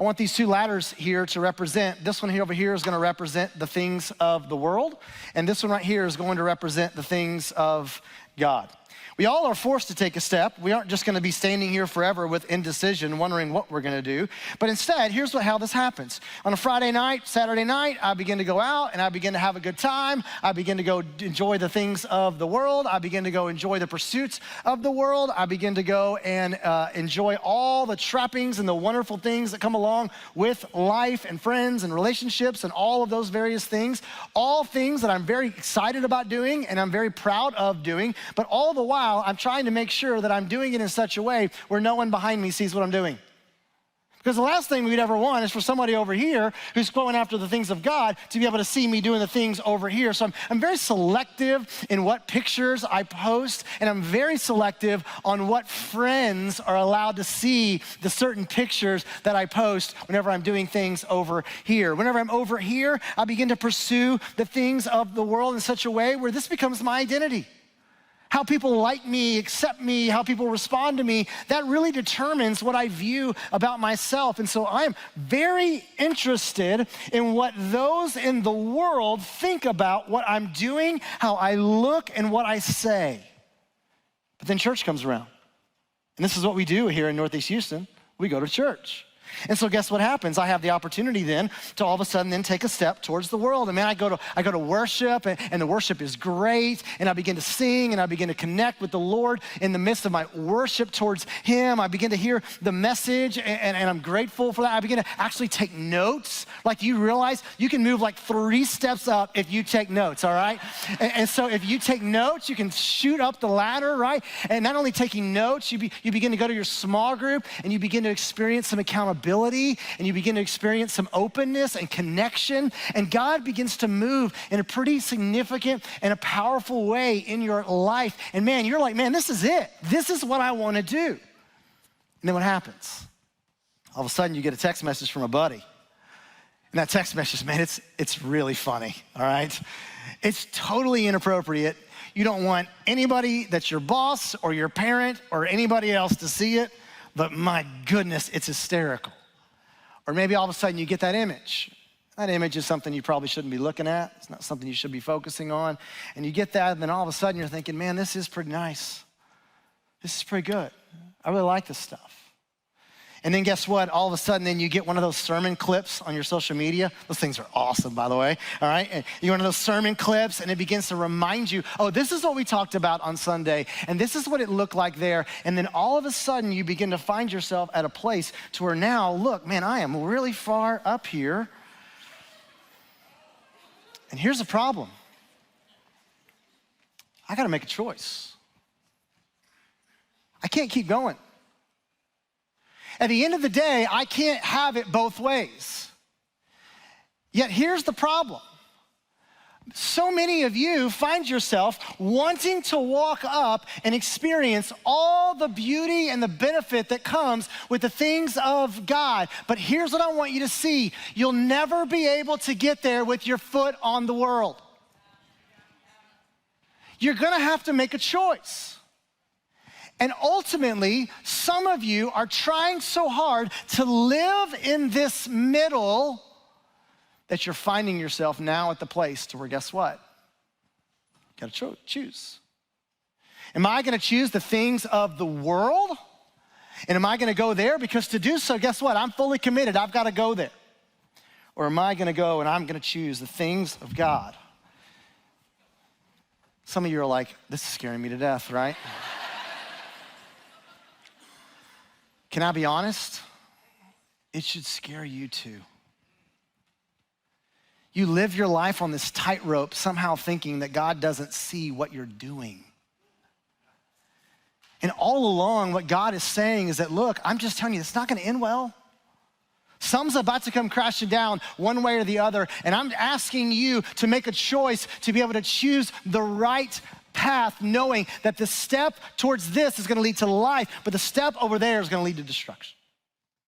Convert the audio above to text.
I want these two ladders here to represent, this one here over here is gonna represent the things of the world, and this one right here is going to represent the things of God. We all are forced to take a step. We aren't just gonna be standing here forever with indecision, wondering what we're gonna do. But instead, here's how this happens. On a Friday night, Saturday night, I begin to go out and I begin to have a good time. I begin to go enjoy the things of the world. I begin to go enjoy the pursuits of the world. I begin to go and enjoy all the trappings and the wonderful things that come along with life and friends and relationships and all of those various things. All things that I'm very excited about doing and I'm very proud of doing, but all the while, I'm trying to make sure that I'm doing it in such a way where no one behind me sees what I'm doing. Because the last thing we'd ever want is for somebody over here who's going after the things of God to be able to see me doing the things over here. So I'm very selective in what pictures I post, and I'm very selective on what friends are allowed to see the certain pictures that I post whenever I'm doing things over here. Whenever I'm over here, I begin to pursue the things of the world in such a way where this becomes my identity. How people like me, accept me, how people respond to me, that really determines what I view about myself. And so I am very interested in what those in the world think about what I'm doing, how I look, and what I say. But then church comes around. And this is what we do here in Northeast Houston. We go to church. And so guess what happens? I have the opportunity then to all of a sudden then take a step towards the world. And man, I go to worship and the worship is great. And I begin to sing and I begin to connect with the Lord in the midst of my worship towards him. I begin to hear the message and I'm grateful for that. I begin to actually take notes. Like you realize you can move like 3 steps up if you take notes, all right? And so if you take notes, you can shoot up the ladder, right? And not only taking notes, you begin to go to your small group and you begin to experience some accountability. And you begin to experience some openness and connection, and God begins to move in a pretty significant and a powerful way in your life. And man, you're like, man, this is it. This is what I want to do. And then what happens? All of a sudden you get a text message from a buddy. And that text message, man, it's really funny, all right? It's totally inappropriate. You don't want anybody that's your boss or your parent or anybody else to see it. But my goodness, it's hysterical. Or maybe all of a sudden you get that image. That image is something you probably shouldn't be looking at. It's not something you should be focusing on. And you get that, and then all of a sudden you're thinking, man, this is pretty nice. This is pretty good. I really like this stuff. And then guess what? All of a sudden then you get one of those sermon clips on your social media. Those things are awesome, by the way, all right? And you get one of those sermon clips and it begins to remind you, oh, this is what we talked about on Sunday and this is what it looked like there. And then all of a sudden you begin to find yourself at a place to where now, look, man, I am really far up here. And here's the problem. I gotta make a choice. I can't keep going. At the end of the day, I can't have it both ways. Yet here's the problem. So many of you find yourself wanting to walk up and experience all the beauty and the benefit that comes with the things of God. But here's what I want you to see. You'll never be able to get there with your foot on the world. You're gonna have to make a choice. And ultimately, some of you are trying so hard to live in this middle that you're finding yourself now at the place to where, guess what? You gotta choose. Am I gonna choose the things of the world? And am I gonna go there? Because to do so, guess what? I'm fully committed, I've gotta go there. Or am I gonna go and I'm gonna choose the things of God? Some of you are like, this is scaring me to death, right? Can I be honest? It should scare you too. You live your life on this tightrope, somehow thinking that God doesn't see what you're doing. And all along, what God is saying is that, look, I'm just telling you, it's not gonna end well. Some's about to come crashing down one way or the other, and I'm asking you to make a choice to be able to choose the right path, knowing that the step towards this is gonna lead to life, but the step over there is gonna lead to destruction.